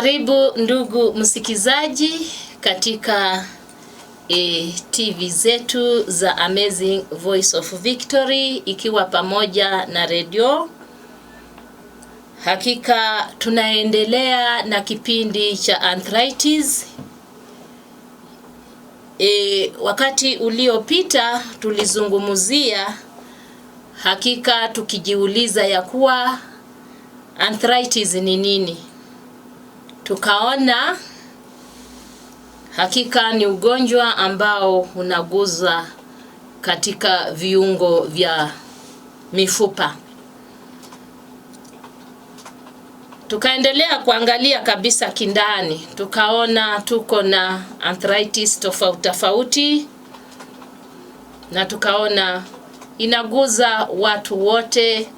Karibu ndugu msikizaji katika TV zetu za Amazing Voice of Victory, ikiwa pamoja na radio. Hakika tunaendelea na kipindi cha arthritis. Wakati uliopita tulizungumzia hakika tukijiuliza ya kuwa arthritis ni nini. Tukaona hakika ni ugonjwa ambao unaguza katika viungo vya mifupa. Tukaendelea kuangalia kabisa kindani. Tukaona tuko na arthritis tofauti na tukaona inaguza watu wote,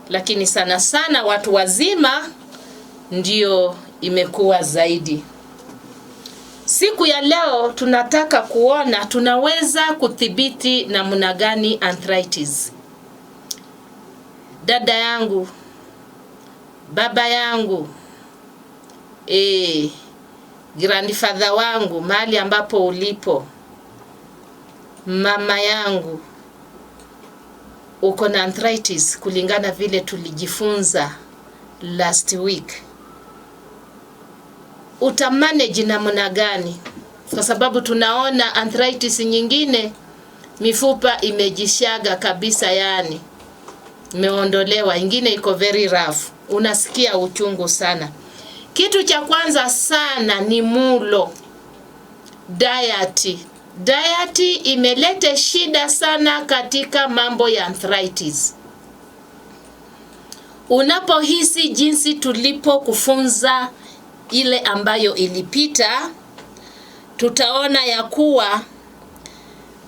lakini sana sana watu wazima ndio imekuwa zaidi. Siku ya leo tunataka kuona tunaweza kudhibiti namna gani arthritis. Dada yangu, baba yangu, grandfather wangu, mahali ambapo ulipo, mama yangu, uko na arthritis kulingana vile tulijifunza last week. Utamanage namna gani? Kwa sababu tunaona arthritis nyingine mifupa imejishaga kabisa, yani imeondolewa, ingine iko very rough, unasikia uchungu sana. Kitu cha kwanza sana ni mulo, diet imelete shida sana katika mambo ya arthritis. Unapohisi jinsi tulipo kufunza ile ambayo ilipita, tutaona ya kuwa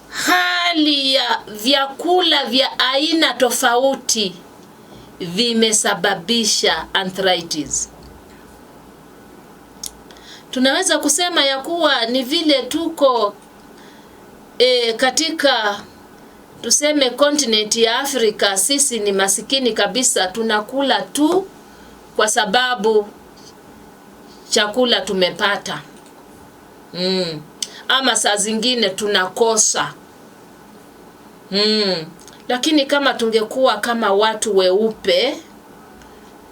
hali ya vyakula vya aina tofauti vimesababisha arthritis. Tunaweza kusema ya kuwa ni vile tuko katika tuseme continent ya Afrika, sisi ni masikini kabisa, tunakula tu kwa sababu chakula tumepata. Ama saa zingine tunakosa. Lakini kama tungekuwa kama watu weupe,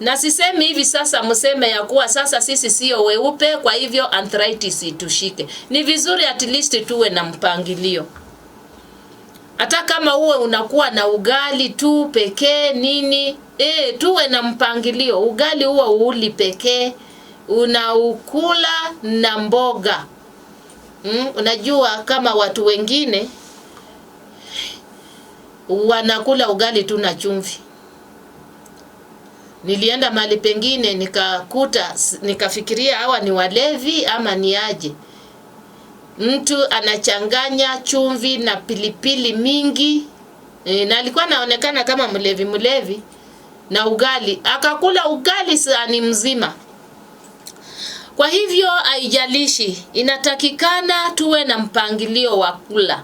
na sisemi hivi sasa mseme ya kuwa sasa sisi sio weupe kwa hivyo arthritis itushike. Ni vizuri at least tuwe na mpangilio. Hata kama uwe unakuwa na ugali tu pekee nini, tuwe na mpangilio. Ugali huwa uli pekee, unaukula na mboga. Unajua kama watu wengine wanakula ugali tu na chumvi. Nilienda mahali pengine nikafikiria hawa ni walevi ama ni aje. Mtu anachanganya chumvi na pilipili mingi, na alikuwa anaonekana kama mlevi na ugali, akakula ugali sahani mzima. Kwa hivyo haijalishi, inatakikana tuwe na mpangilio wa kula.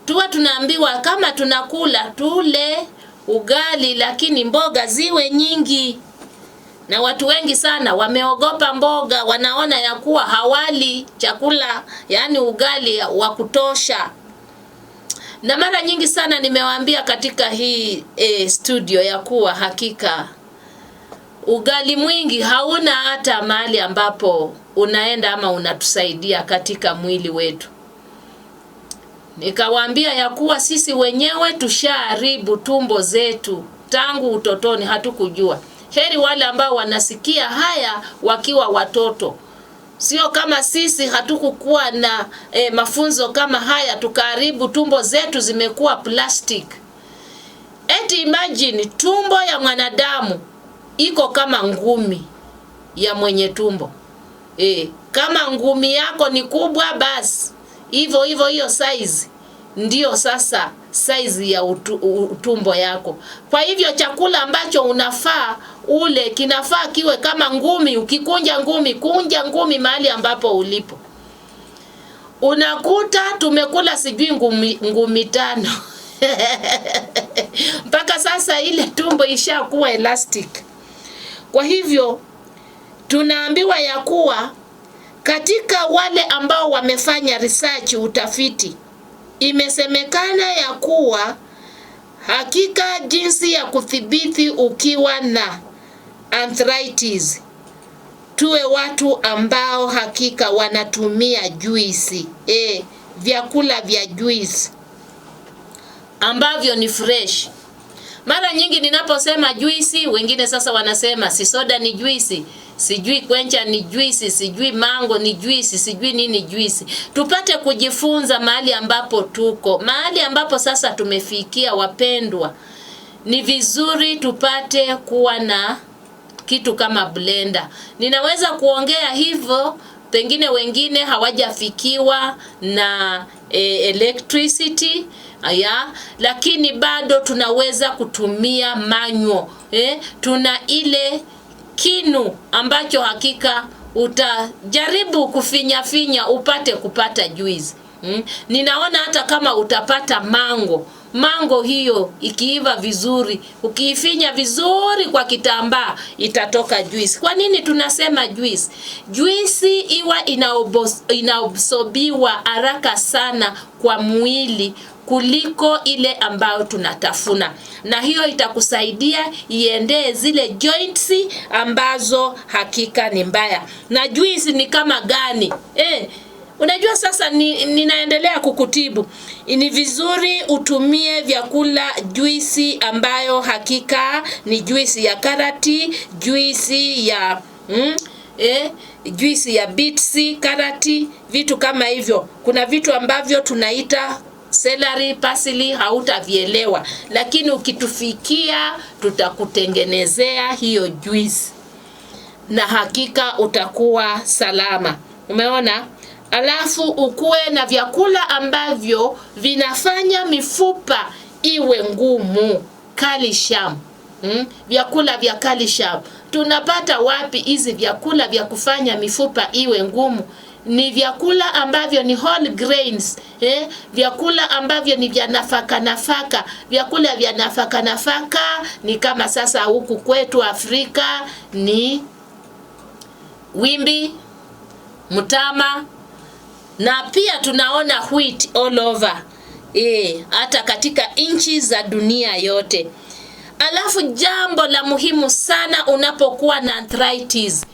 Tuwe tunaambiwa kama tunakula tule ugali, lakini mboga ziwe nyingi. Na watu wengi sana wameogopa mboga, wanaona ya kuwa hawali chakula, yani ugali wa kutosha. Na mara nyingi sana nimewaambia katika hii studio ya kuwa hakika ugali mwingi hauna hata mahali ambapo unaenda ama unatusaidia katika mwili wetu. Nikawaambia ya kuwa sisi wenyewe tushaharibu tumbo zetu tangu utotoni, hatukujua. Heri wale ambao wanasikia haya wakiwa watoto. Sio kama sisi hatukukuwa na mafunzo kama haya, tukaharibu tumbo zetu zimekuwa plastic. Eti imagine tumbo ya mwanadamu iko kama ngumi ya mwenye tumbo. Kama ngumi yako ni kubwa, basi hivyo hiyo size ndio sasa size ya utumbo yako. Kwa hivyo chakula ambacho unafaa ule kinafaa kiwe kama ngumi. Ukikunja ngumi, kunja ngumi mahali ambapo ulipo. Unakuta tumekula sijui ngumi 5 mpaka sasa ile tumbo ishakuwa elastic. Kwa hivyo tunaambiwa ya kuwa katika wale ambao wamefanya research, utafiti, imesemekana ya kuwa hakika jinsi ya kudhibiti ukiwa na arthritis, tuwe watu ambao hakika wanatumia juisi, vyakula vya juisi ambavyo ni fresh. Mara nyingi ninaposema juisi, wengine sasa wanasema si soda ni juisi, sijui kwencha ni juisi, sijui mango ni juisi, sijui nini juisi. Tupate kujifunza mahali ambapo tuko, mahali ambapo sasa tumefikia wapendwa. Ni vizuri tupate kuwa na kitu kama blender. Ninaweza kuongea hivyo, pengine wengine hawajafikiwa na electricity, lakini bado tunaweza kutumia manual. Tuna ile kinu ambacho hakika utajaribu kufinya upate kupata juice. Ninaona hata kama utapata mango hiyo ikiiva vizuri, ukiifinya vizuri kwa kitambaa, itatoka juice. Kwa nini tunasema juice? Juice iwa inaabsorbiwa haraka sana kwa mwili kuliko ile ambayo tunatafuna, na hiyo itakusaidia iendee zile joints ambazo hakika ni mbaya. Na juice ni kama gani? Unajua sasa ninaendelea kukutibu. Ni vizuri utumie vyakula juisi ambayo hakika ni juisi ya karati, juisi ya juisi ya beets, karati, vitu kama hivyo. Kuna vitu ambavyo tunaita celery, parsley, hautavielewa, lakini ukitufikia tutakutengenezea hiyo juisi na hakika utakuwa salama. Umeona? Alafu ukuwe na vyakula ambavyo vinafanya mifupa iwe ngumu, calcium. Vyakula vya calcium. Tunapata wapi hizi vyakula vya kufanya mifupa iwe ngumu? Ni vyakula ambavyo ni whole grains, vyakula ambavyo ni vya nafaka. Vyakula vya nafaka ni kama sasa huku kwetu Afrika ni wimbi, mtama, na pia tunaona wheat all over, hata katika nchi za dunia yote. Alafu jambo la muhimu sana unapokuwa na arthritis,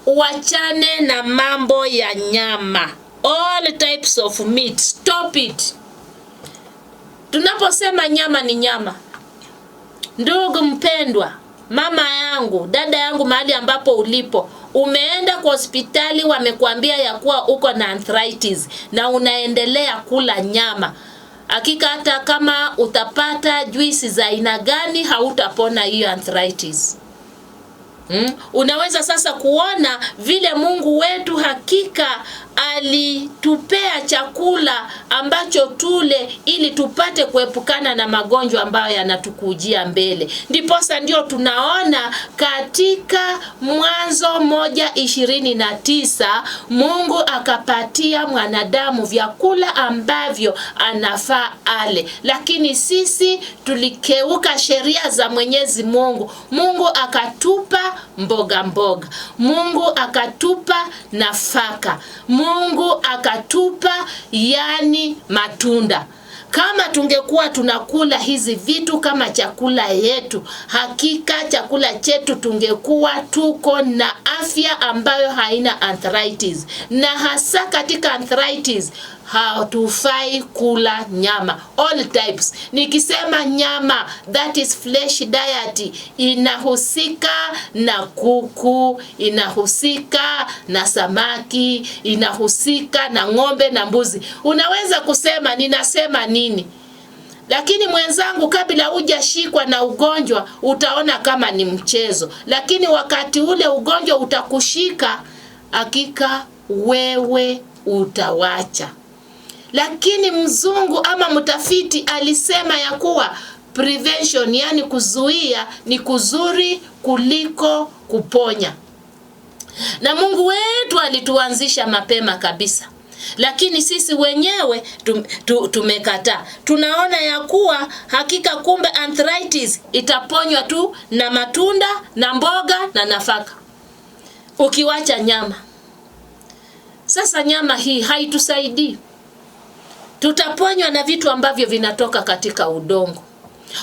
uachane na mambo ya nyama. All types of meat, stop it. Tunaposema nyama ni nyama, ndugu mpendwa, mama yangu, dada yangu, mahali ambapo ulipo, umeenda kwa hospitali wamekuambia ya kuwa uko na arthritis na unaendelea kula nyama, hakika hata kama utapata juisi za aina gani hautapona hiyo arthritis. Unaweza sasa kuona vile Mungu wetu hakika alitupea chakula ambacho tule ili tupate kuepukana na magonjwa ambayo yanatukujia mbele. Ndiposa ndio tunaona katika Mwanzo 1:29 Mungu akapatia mwanadamu vyakula ambavyo anafaa ale, lakini sisi tulikeuka sheria za Mwenyezi Mungu. Mungu akatupa mboga, Mungu akatupa nafaka, Mungu akatupa yani matunda. Kama tungekuwa tunakula hizi vitu kama chakula yetu, hakika chakula chetu tungekuwa tuko na afya ambayo haina arthritis. Na hasa katika arthritis hatufai kula nyama, all types. Nikisema nyama, that is flesh diet, inahusika na kuku, inahusika na samaki, inahusika na ng'ombe na mbuzi. Unaweza kusema ninasema nini? Lakini mwenzangu, kabla hujashikwa na ugonjwa utaona kama ni mchezo, lakini wakati ule ugonjwa utakushika, hakika wewe utawacha. Lakini mzungu ama mtafiti alisema ya kuwa prevention, yani kuzuia, ni kuzuri kuliko kuponya. Na Mungu wetu alituanzisha mapema kabisa, lakini sisi wenyewe tumekataa. Tunaona ya kuwa hakika kumbe arthritis itaponywa tu na matunda na mboga na nafaka. ukiwacha nyama. Sasa nyama hii haitusaidii. Tutaponywa na vitu ambavyo vinatoka katika udongo,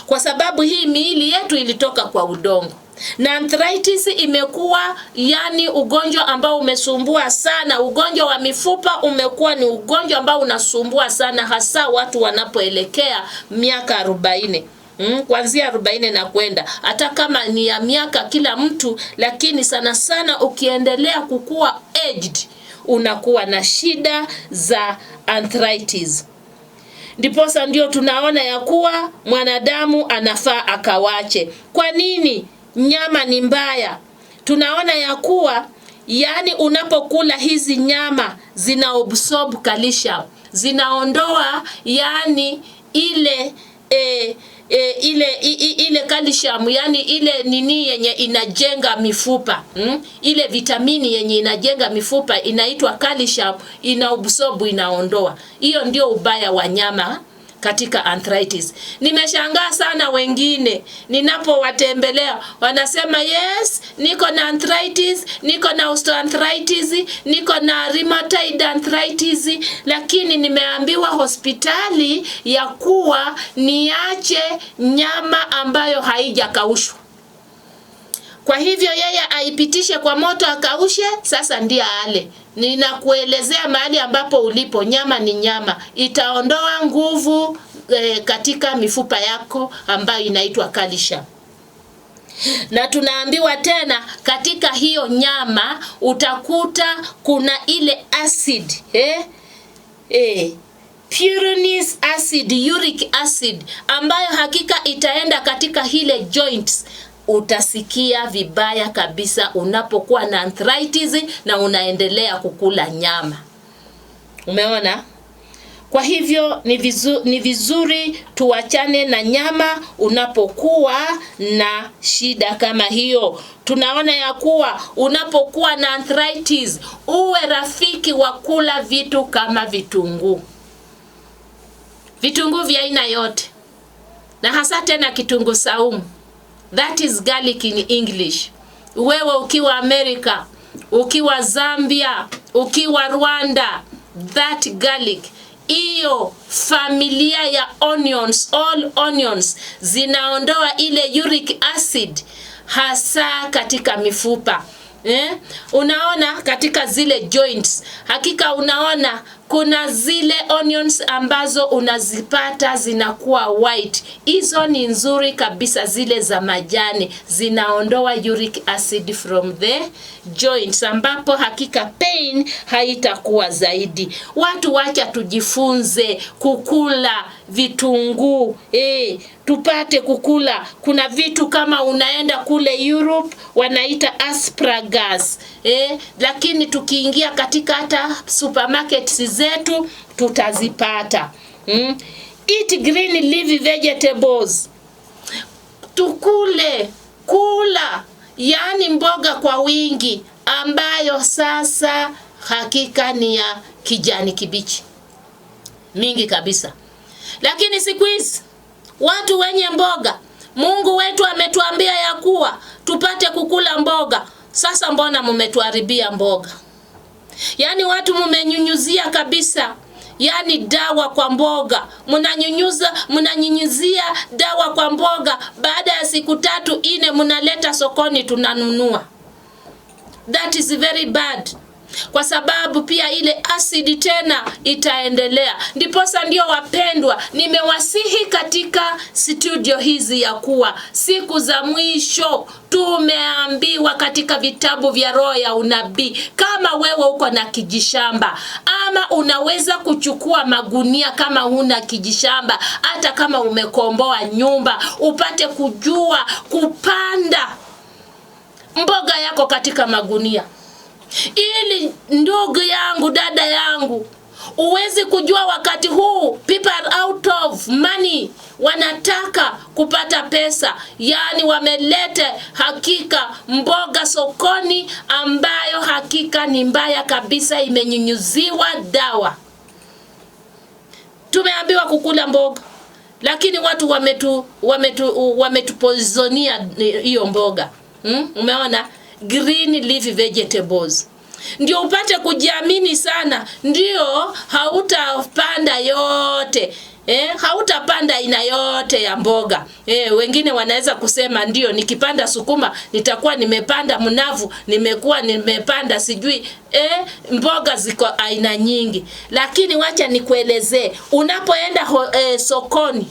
kwa sababu hii miili yetu ilitoka kwa udongo. Na arthritis imekuwa yani ugonjwa ambao umesumbua sana. Ugonjwa wa mifupa umekuwa ni ugonjwa ambao unasumbua sana, hasa watu wanapoelekea miaka 40. Kuanzia 40 na kwenda, hata kama ni ya miaka kila mtu, lakini sana sana ukiendelea kukua aged unakuwa na shida za arthritis. Ndiposa ndio tunaona ya kuwa mwanadamu anafaa akawache. Kwa nini nyama ni mbaya? Tunaona ya kuwa yani unapokula hizi nyama zina absorb calcium, zinaondoa yani ile ile calcium, yani ile nini yenye inajenga mifupa, ile vitamini yenye inajenga mifupa inaitwa calcium, inaabsorb, inaondoa. Hiyo ndio ubaya wa nyama katika arthritis. Nimeshangaa sana wengine ninapowatembelea wanasema yes, niko na arthritis, niko na osteoarthritis, niko na rheumatoid arthritis, lakini nimeambiwa hospitali ya kuwa niache nyama ambayo haijakaushwa. Kwa hivyo yeye aipitishe kwa moto akaushe, sasa ndio ale. Ninakuelezea mahali ambapo ulipo, nyama ni nyama. Itaondoa nguvu katika mifupa yako ambayo inaitwa calcium. Na tunaambiwa tena katika hiyo nyama utakuta kuna ile acid, purines acid, uric acid, ambayo hakika itaenda katika ile joints. Utasikia vibaya kabisa unapokuwa na arthritis na unaendelea kukula nyama. Umeona? Kwa hivyo ni vizuri tuachane na nyama unapokuwa na shida kama hiyo. Tunaona ya kuwa unapokuwa na arthritis uwe rafiki wa kula vitu kama vitunguu. Vitunguu vya aina yote. Na hasa tena kitunguu saumu. That is garlic in English. Wewe ukiwa Amerika, ukiwa Zambia, ukiwa Rwanda, that garlic, iyo familia ya onions, all onions, zinaondoa ile uric acid hasa katika mifupa. Unaona katika zile joints, hakika unaona kuna zile onions ambazo unazipata zinakuwa white. Hizo ni nzuri kabisa, zile za majani zinaondoa uric acid from the joints, ambapo hakika pain haitakuwa zaidi. Watu wacha tujifunze kukula vitunguu, tupate kukula. Kuna vitu kama unaenda kule Europe wanaita asparagus, lakini tukiingia katika hata supermarkets zetu tutazipata. Eat green leafy vegetables. Kula yani mboga kwa wingi ambayo sasa hakika ni ya kijani kibichi mingi kabisa. Lakini siku hizi watu wenye mboga, Mungu wetu ametuambia ya kuwa tupate kukula mboga. Sasa mbona mmetuharibia mboga? Yani watu mmenyunyuzia kabisa, yani dawa kwa mboga. Mnanyunyuzia dawa kwa mboga, baada ya siku 3 4 mnaleta sokoni tunanunua. That is very bad. Kwa sababu pia ile acid tena itaendelea. Ndiposa ndio wapendwa, nimewasihi katika studio hizi ya kuwa siku za mwisho tumeambiwa katika vitabu vya roho ya unabii, kama wewe uko na kijishamba ama unaweza kuchukua magunia, kama huna kijishamba, hata kama umekomboa nyumba, upate kujua kupanda mboga yako katika magunia. Ili ndugu yangu, dada yangu, uwezi kujua wakati huu people are out of money, wanataka kupata pesa. Yani wamelete hakika mboga sokoni ambayo hakika ni mbaya kabisa, imenyunyuziwa dawa. Tumeambiwa kukula mboga, lakini watu wametupoisonia hiyo mboga. Umeona? green leaf vegetables. Ndio upate kujiamini sana, ndio hautapanda yote. Hautapanda aina yote ya mboga. Wengine wanaweza kusema ndio nikipanda sukuma nitakuwa nimepanda mnavu, nimepanda sijui mboga ziko aina nyingi. Lakini wacha nikuelezee, unapoenda sokoni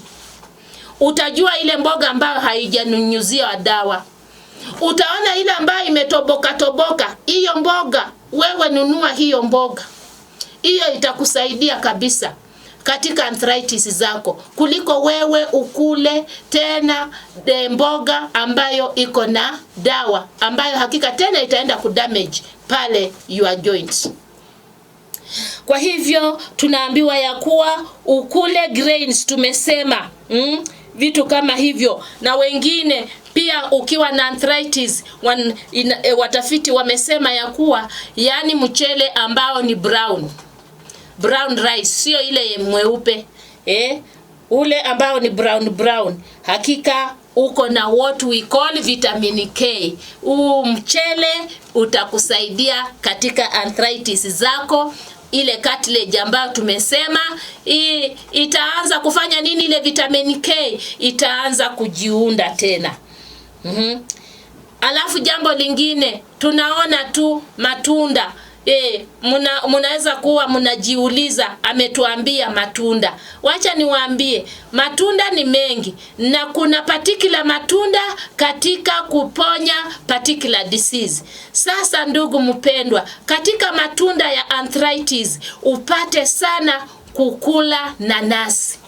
utajua ile mboga ambayo haijanyunyuziwa dawa. Utaona ile ambayo imetoboka. Hiyo mboga wewe nunua hiyo mboga. Hiyo itakusaidia kabisa katika arthritis zako kuliko wewe ukule tena mboga ambayo iko na dawa ambayo hakika tena itaenda kudamage pale your joints. Kwa hivyo tunaambiwa ya kuwa ukule grains, tumesema vitu kama hivyo. Na wengine pia ukiwa na arthritis watafiti wamesema ya kuwa yani mchele ambao ni brown rice, sio ile mweupe, ule ambao ni brown, hakika uko na what we call vitamin K. Mchele utakusaidia katika arthritis zako. Ile cartilage ambayo tumesema itaanza kufanya nini? Ile vitamin K itaanza kujiunda tena. Alafu jambo lingine tunaona tu matunda. Munaweza kuwa mnajiuliza ametuambia matunda. Wacha niwaambie, matunda ni mengi na kuna particular matunda katika kuponya particular disease. Sasa ndugu mpendwa, katika matunda ya arthritis upate sana kukula nanasi.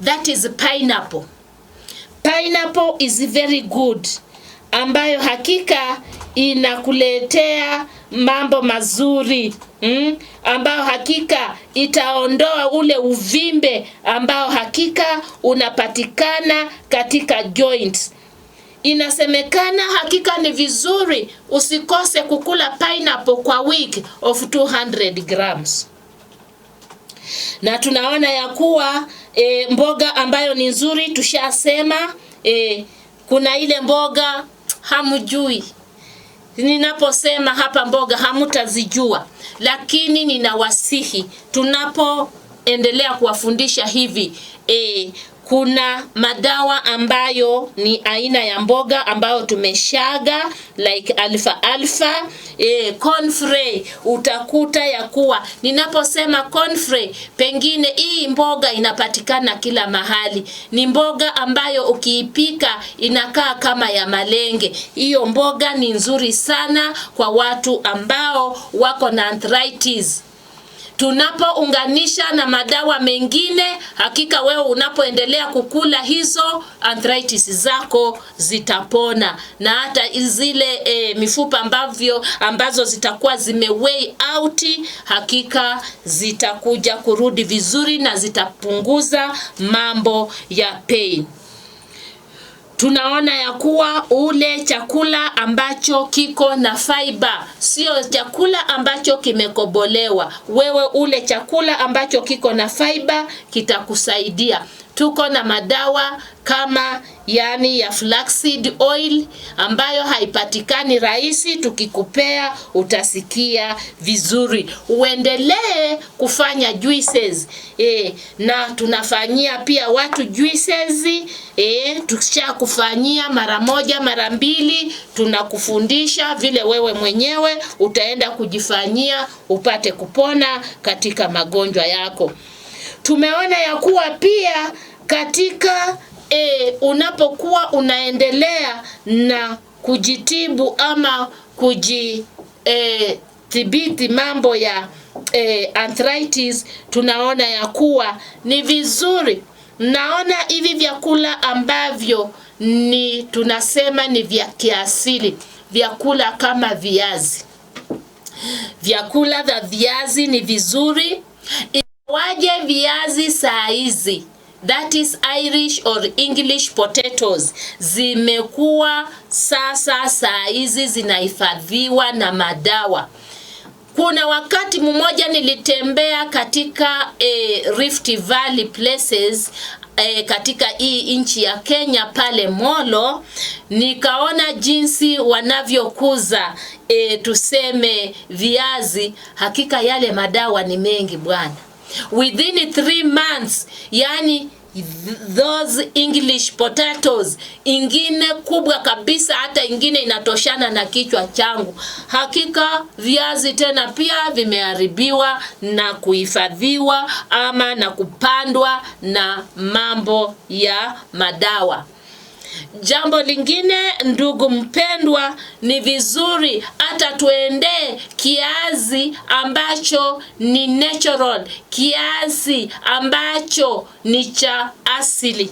That is pineapple. Pineapple is very good, ambayo hakika inakuletea mambo mazuri, ambao hakika itaondoa ule uvimbe ambao hakika unapatikana katika joints. Inasemekana hakika ni vizuri usikose kukula pineapple kwa week of 200 grams. Na tunaona ya kuwa mboga ambayo ni nzuri tushasema. Kuna ile mboga hamjui. Ninaposema hapa mboga hamutazijua, lakini ninawasihi tunapoendelea kuwafundisha hivi, kuna madawa ambayo ni aina ya mboga ambayo tumeshaga like alfalfa, cornfrey. Utakuta ya kuwa ninaposema cornfrey, pengine hii mboga inapatikana kila mahali. Ni mboga ambayo ukiipika inakaa kama ya malenge. Hiyo mboga ni nzuri sana kwa watu ambao wako na arthritis. Tunapounganisha na madawa mengine, hakika wewe unapoendelea kukula hizo, arthritis zako zitapona. Na hata zile mifupa ambazo zitakuwa zimeway out, hakika zitakuja kurudi vizuri na zitapunguza mambo ya pain. Tunaona ya kuwa ule chakula ambacho kiko na fiber, sio chakula ambacho kimekobolewa. Wewe ule chakula ambacho kiko na fiber kitakusaidia. Tuko na madawa kama yani ya flaxseed oil ambayo haipatikani rahisi, tukikupea utasikia vizuri. Uendelee kufanya juices. Na tunafanyia pia watu juices. Tukisha kufanyia mara moja mara mbili, tunakufundisha vile wewe mwenyewe utaenda kujifanyia upate kupona katika magonjwa yako. Tumeona ya kuwa pia katika unapokuwa unaendelea na kujitibu ama kujithibiti mambo ya arthritis, tunaona ya kuwa ni vizuri. Naona hivi vyakula ambavyo tunasema ni vya kiasili, vyakula kama viazi. Vyakula vya viazi ni vizuri. Waje viazi saa hizi, that is Irish or English potatoes, zimekuwa sasa saa hizi zinahifadhiwa na madawa. Kuna wakati mmoja nilitembea katika Rift Valley places katika hii nchi ya Kenya pale Molo, nikaona jinsi wanavyokuza tuseme viazi. Hakika yale madawa ni mengi bwana. Within 3 months, yani those English potatoes, ingine kubwa kabisa, hata ingine inatoshana na kichwa changu. Hakika viazi tena pia vimeharibiwa na kuhifadhiwa ama na kupandwa na mambo ya madawa. Jambo lingine ndugu mpendwa, ni vizuri hata tuende kiazi ambacho ni natural, kiazi ambacho ni cha asili.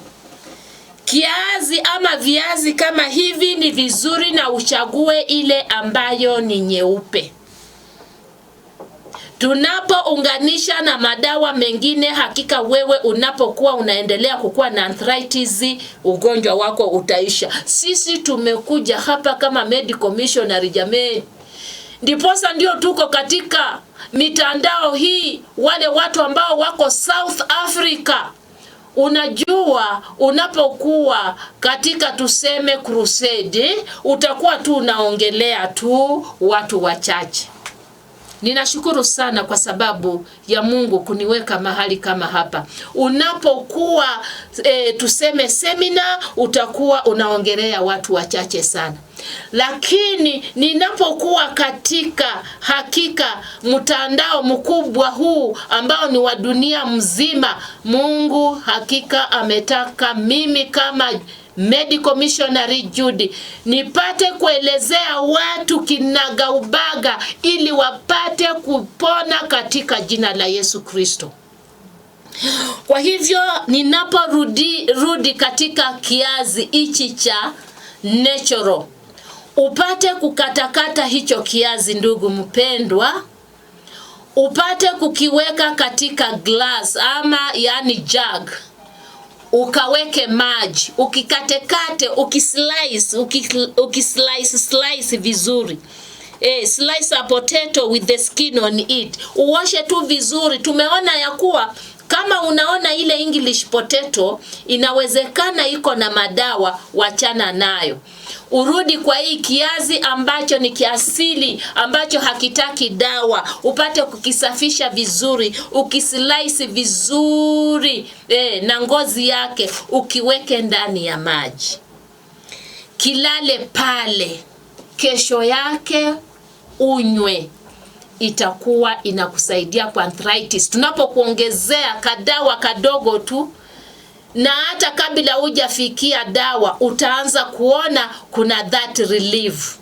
Kiazi ama viazi kama hivi ni vizuri na uchague ile ambayo ni nyeupe. Tunapounganisha na madawa mengine, hakika wewe unapokuwa unaendelea kukua na arthritis, ugonjwa wako utaisha. Sisi tumekuja hapa kama medical missionary jamii. Ndiposa ndio tuko katika mitandao hii, wale watu ambao wako South Africa. Unajua unapokuwa katika tuseme crusade, utakuwa tu unaongelea tu watu wachache. Ninashukuru sana kwa sababu ya Mungu kuniweka mahali kama hapa. Unapokuwa tuseme seminar, utakuwa unaongelea watu wachache sana. Lakini ninapokuwa katika hakika mtandao mkubwa huu ambao ni wa dunia mzima, Mungu hakika ametaka mimi kama medical missionary Judy nipate kuelezea watu kinagaubaga ili wapate kupona katika jina la Yesu Kristo. Kwa hivyo ninaporudi katika kiazi hichi cha natural, upate kukatakata hicho kiazi ndugu mpendwa, upate kukiweka katika glass ama yani jug, ukaweke maji, ukikatekate, ukislice vizuri. Slice a potato with the skin on it. Uoshe tu vizuri. Tumeona ya kuwa kama unaona ile English potato inawezekana iko na madawa, wachana nayo. Urudi kwa hii kiazi ambacho ni kiasili, ambacho hakitaki dawa, upate kukisafisha vizuri, ukislice vizuri na ngozi yake, ukiweke ndani ya maji. Kilale pale, kesho yake unywe. Itakuwa inakusaidia kwa arthritis. Tunapokuongezea kadawa kadogo tu, na hata kabla hujafikia dawa utaanza kuona kuna that relief.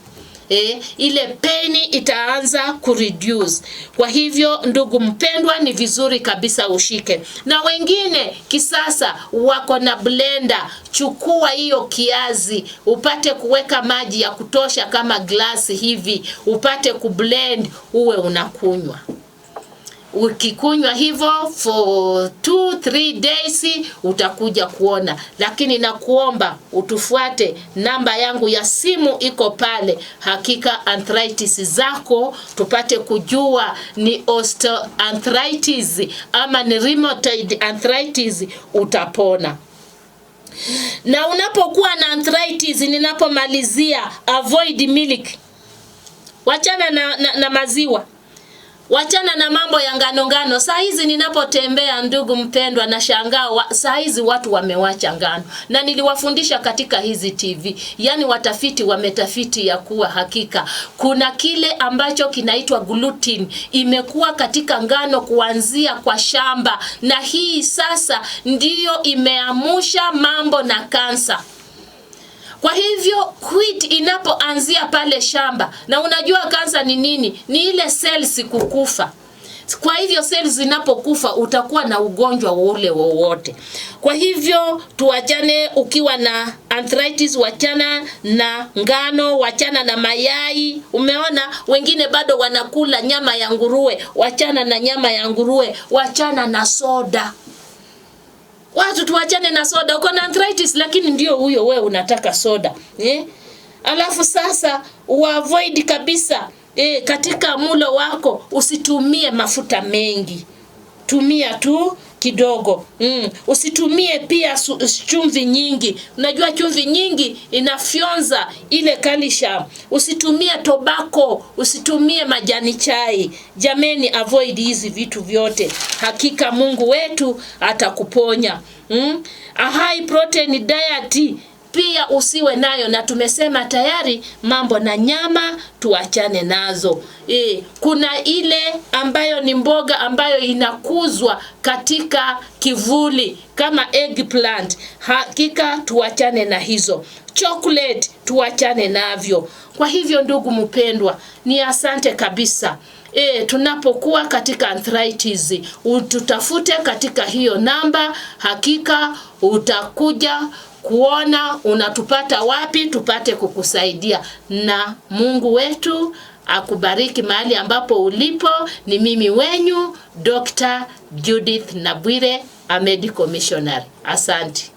Ile pain itaanza kureduce. Kwa hivyo ndugu mpendwa, ni vizuri kabisa ushike. Na wengine kisasa wako na blender, chukua hiyo kiazi, upate kuweka maji ya kutosha kama glasi hivi, upate kublend, uwe unakunywa. Ukikunywa hivyo for 2-3 days utakuja kuona. Lakini nakuomba utufuate, namba yangu ya simu iko pale. Hakika arthritis zako tupate kujua ni osteoarthritis ama ni rheumatoid arthritis, utapona. Na unapokuwa na arthritis, ninapomalizia, avoid milk. Wachana na maziwa. Wachana na mambo ya ngano. Saa hizi ninapotembea ndugu mpendwa, na shangaa saa hizi watu wamewacha ngano. Na niliwafundisha katika hizi TV. Yani watafiti wametafiti ya kuwa hakika kuna kile ambacho kinaitwa gluten imekuwa katika ngano kuanzia kwa shamba, na hii sasa ndiyo imeamusha mambo na kansa. Kwa hivyo wheat inapoanzia pale shamba, na unajua kansa ni nini? Ni ile cells kukufa. Kwa hivyo cells zinapokufa utakuwa na ugonjwa ule wowote. Kwa hivyo tuachane, ukiwa na arthritis wachana na ngano, wachana na mayai. Umeona wengine bado wanakula nyama ya nguruwe, wachana na nyama ya nguruwe, wachana na soda. Watu tuachane na soda. Uko na arthritis lakini ndio huyo wewe unataka soda. Alafu sasa uavoid kabisa katika mulo wako usitumie mafuta mengi. tumia tu kidogo. Usitumie pia chumvi nyingi. Unajua chumvi nyingi inafyonza ile calcium. Usitumie tobacco, usitumie majani chai. Jameni, avoid hizi vitu vyote. Hakika Mungu wetu atakuponya. A high protein diet pia usiwe nayo, na tumesema tayari mambo na nyama tuachane nazo. Kuna ile ambayo ni mboga ambayo inakuzwa katika kivuli kama eggplant, hakika tuachane na hizo. Chocolate tuachane navyo. Kwa hivyo ndugu mpendwa, ni asante kabisa. Tunapokuwa katika arthritis, ututafute katika hiyo namba, hakika utakuja kuona unatupata wapi, tupate kukusaidia. Na Mungu wetu akubariki mahali ambapo ulipo. Ni mimi wenyu Dr. Judith Nabwire, a medical missionary. Asante.